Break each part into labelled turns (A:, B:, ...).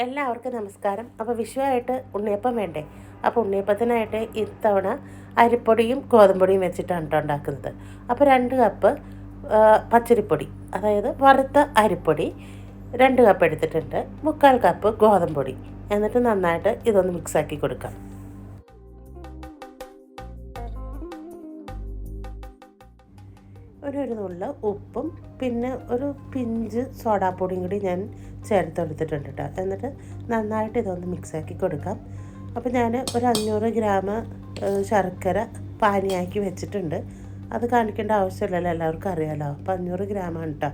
A: എല്ലാവർക്കും നമസ്കാരം. അപ്പോൾ വിഷുവായിട്ട് ഉണ്ണിയപ്പം വേണ്ടേ? അപ്പോൾ ഉണ്ണിയപ്പത്തിനായിട്ട് ഇത്തവണ അരിപ്പൊടിയും ഗോതമ്പൊടിയും വെച്ചിട്ടാണ് കേട്ടോ ഉണ്ടാക്കുന്നത്. അപ്പോൾ 2 കപ്പ് പച്ചരിപ്പൊടി, അതായത് വറുത്ത അരിപ്പൊടി 2 കപ്പ് എടുത്തിട്ടുണ്ട്. 3/4 കപ്പ് ഗോതമ്പൊടി. എന്നിട്ട് നന്നായിട്ട് ഇതൊന്ന് മിക്സാക്കി കൊടുക്കാം. ഒരു നുള്ള ഉപ്പും പിന്നെ ഒരു പിഞ്ച് സോഡാപ്പൊടിയും കൂടി ഞാൻ ചേർത്തെടുത്തിട്ടുണ്ട് കേട്ടോ. എന്നിട്ട് നന്നായിട്ട് ഇതൊന്ന് മിക്സാക്കി കൊടുക്കാം. അപ്പോൾ ഞാൻ ഒരു 500 ഗ്രാം ശർക്കര പാനിയാക്കി വെച്ചിട്ടുണ്ട്. അത് കാണിക്കേണ്ട ആവശ്യമില്ലല്ലോ, എല്ലാവർക്കും അറിയാമല്ലോ. അപ്പോൾ 500 ഗ്രാമാണ് കേട്ടോ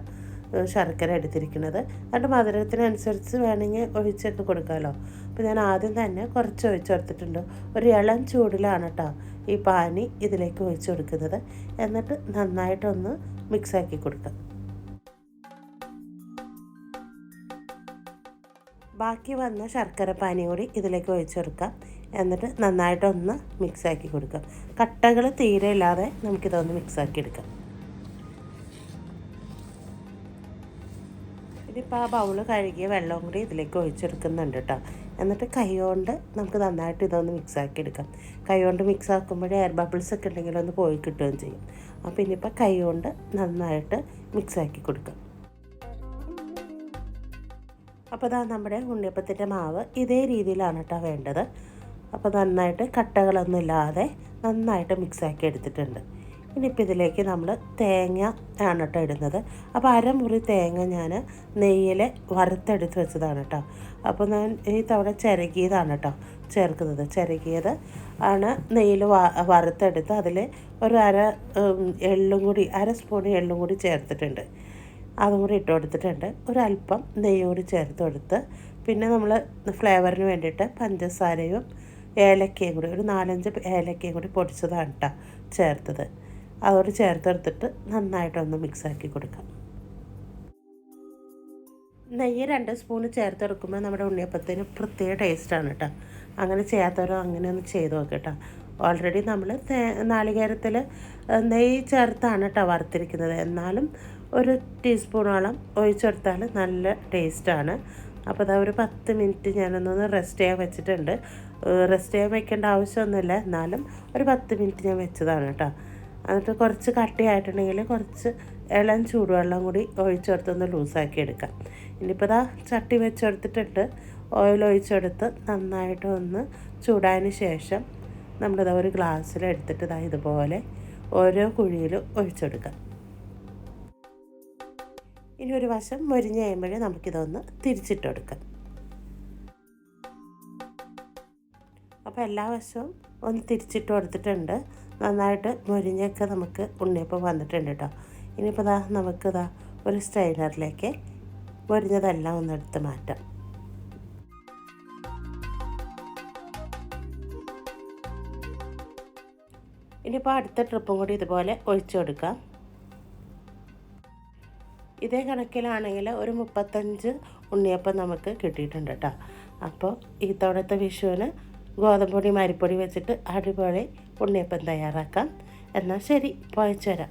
A: ശർക്കര എടുത്തിരിക്കുന്നത്. എന്നിട്ട് മധുരത്തിനനുസരിച്ച് വേണമെങ്കിൽ ഒഴിച്ചൊക്കെ കൊടുക്കാമല്ലോ. അപ്പോൾ ഞാൻ ആദ്യം തന്നെ കുറച്ച് ഒഴിച്ചെടുത്തിട്ടുണ്ട്. ഒരു ഇളം ചൂടിലാണ് കേട്ടോ ഈ പാനി ഇതിലേക്ക് ഒഴിച്ചു കൊടുക്കുന്നത്. എന്നിട്ട് നന്നായിട്ടൊന്ന് മിക്സാക്കി കൊടുക്കാം. ബാക്കി വന്ന ശർക്കര പാനി കൂടി ഇതിലേക്ക് ഒഴിച്ചെടുക്കാം. എന്നിട്ട് നന്നായിട്ടൊന്ന് മിക്സാക്കി കൊടുക്കാം. കട്ടകൾ തീരെ ഇല്ലാതെ നമുക്കിതൊന്ന് മിക്സാക്കി എടുക്കാം. ഇതിപ്പോൾ ആ ബൗള് കഴുകിയ വെള്ളവും കൂടി ഇതിലേക്ക് ഒഴിച്ചെടുക്കുന്നുണ്ട് കേട്ടോ. എന്നിട്ട് കൈ കൊണ്ട് നമുക്ക് നന്നായിട്ട് ഇതൊന്ന് മിക്സാക്കി എടുക്കാം. കൈ കൊണ്ട് മിക്സ് ആക്കുമ്പോഴേ എയർ ബബിൾസ് ഒക്കെ ഉണ്ടെങ്കിൽ ഒന്ന് പോയി കിട്ടുകയും ചെയ്യും. അപ്പോൾ ഇനിയിപ്പോൾ കൈ കൊണ്ട് നന്നായിട്ട് മിക്സാക്കി കൊടുക്കാം. അപ്പോൾ ഇതാ നമ്മുടെ ഉണ്ണിയപ്പത്തിൻ്റെ മാവ് ഇതേ രീതിയിലാണ് കേട്ടോ വേണ്ടത്. അപ്പോൾ നന്നായിട്ട് കട്ടകളൊന്നും ഇല്ലാതെ നന്നായിട്ട് മിക്സാക്കി എടുത്തിട്ടുണ്ട്. ഇനിയിപ്പോൾ ഇതിലേക്ക് നമ്മൾ തേങ്ങ ആണ് കേട്ടോ ഇടുന്നത്. അപ്പോൾ അരമുറി തേങ്ങ ഞാൻ നെയ്യിൽ വറുത്തെടുത്ത് വെച്ചതാണ് കേട്ടോ. അപ്പോൾ ഞാൻ ഈ തവണ ചിരകിയതാണ് കേട്ടോ ചേർക്കുന്നത്. ചിരകിയത് ആണ് നെയ്യിൽ വറുത്തെടുത്ത് അതിൽ ഒരു അര സ്പൂൺ എള്ളും കൂടി ചേർത്തിട്ടുണ്ട്. അതും കൂടി ഇട്ട് കൊടുത്തിട്ടുണ്ട്. ഒരല്പം നെയ്യ് കൂടി ചേർത്ത് കൊടുത്ത് പിന്നെ നമ്മൾ ഫ്ലേവറിന് വേണ്ടിയിട്ട് പഞ്ചസാരയും ഏലക്കയും കൂടി ഒരു 4-5 ഏലക്കയും കൂടി പൊടിച്ചതാണ് കേട്ടോ ചേർത്തത്. അതോട് ചേർത്തെടുത്തിട്ട് നന്നായിട്ടൊന്ന് മിക്സാക്കി കൊടുക്കാം. നെയ്യ് 2 സ്പൂൺ ചേർത്തെടുക്കുമ്പോൾ നമ്മുടെ ഉണ്ണിയപ്പത്തിന് പ്രത്യേക ടേസ്റ്റാണ് കേട്ടോ. അങ്ങനെ ചെയ്യാത്തവരോ അങ്ങനെ ഒന്ന് ചെയ്ത് നോക്കാം കേട്ടോ. ഓൾറെഡി നമ്മൾ നാളികേരത്തിൽ നെയ്യ് ചേർത്താണ് കേട്ടോ വറുത്തിരിക്കുന്നത്. എന്നാലും ഒരു ടീസ്പൂണോളം ഒഴിച്ചെടുത്താൽ നല്ല ടേസ്റ്റാണ്. അപ്പോൾ അതാ ഒരു 10 മിനിറ്റ് ഞാനൊന്ന് റെസ്റ്റ് ചെയ്യാൻ വെച്ചിട്ടുണ്ട്. റെസ്റ്റ് ചെയ്യാൻ വെക്കേണ്ട ആവശ്യമൊന്നുമില്ല, എന്നാലും ഒരു 10 മിനിറ്റ് ഞാൻ വെച്ചതാണ് കേട്ടോ. എന്നിട്ട് കുറച്ച് കട്ടിയായിട്ടുണ്ടെങ്കിൽ കുറച്ച് ഇളം ചൂടുവെള്ളം കൂടി ഒഴിച്ചെടുത്തൊന്ന് ലൂസാക്കി എടുക്കാം. ഇനിയിപ്പോൾ ഇതാ ചട്ടി വെച്ചെടുത്തിട്ടുണ്ട്. ഓയിൽ ഒഴിച്ചെടുത്ത് നന്നായിട്ട് ഒന്ന് ചൂടായതിന് ശേഷം നമ്മളിതാ ഒരു ഗ്ലാസ്സിൽ എടുത്തിട്ട് ഇതാ ഇതുപോലെ ഓരോ കുഴിയിൽ ഒഴിച്ചെടുക്കാം. ഇനി ഒരു വശം മൊരിഞ്ഞ് കഴിയുമ്പോഴേ നമുക്കിതൊന്ന് തിരിച്ചിട്ടെടുക്കാം. അപ്പോൾ എല്ലാ വശവും ഒന്ന് തിരിച്ചിട്ട് കൊടുത്തിട്ടുണ്ട്. നന്നായിട്ട് മൊരിഞ്ഞൊക്കെ നമുക്ക് ഉണ്ണിയപ്പം വന്നിട്ടുണ്ട് കേട്ടോ. ഇനിയിപ്പോൾ നമുക്കിതാ ഒരു സ്റ്റൈനറിലേക്ക് മൊരിഞ്ഞതെല്ലാം ഒന്ന് എടുത്ത് മാറ്റാം. ഇനിയിപ്പോൾ അടുത്ത ട്രിപ്പും കൂടി ഇതുപോലെ ഒഴിച്ചു കൊടുക്കാം. ഇതേ കണക്കിലാണെങ്കിൽ ഒരു 35 ഉണ്ണിയപ്പം നമുക്ക് കിട്ടിയിട്ടുണ്ട് കേട്ടോ. അപ്പോൾ ഈ തവണത്തെ വിഷുവിന് ഗോതമ്പൊടി അരിപ്പൊടി വെച്ചിട്ട് അടിപൊളി ഉണ്ണിയപ്പം തയ്യാറാക്കാം. എന്നാൽ ശരി, പോയച്ചു തരാം.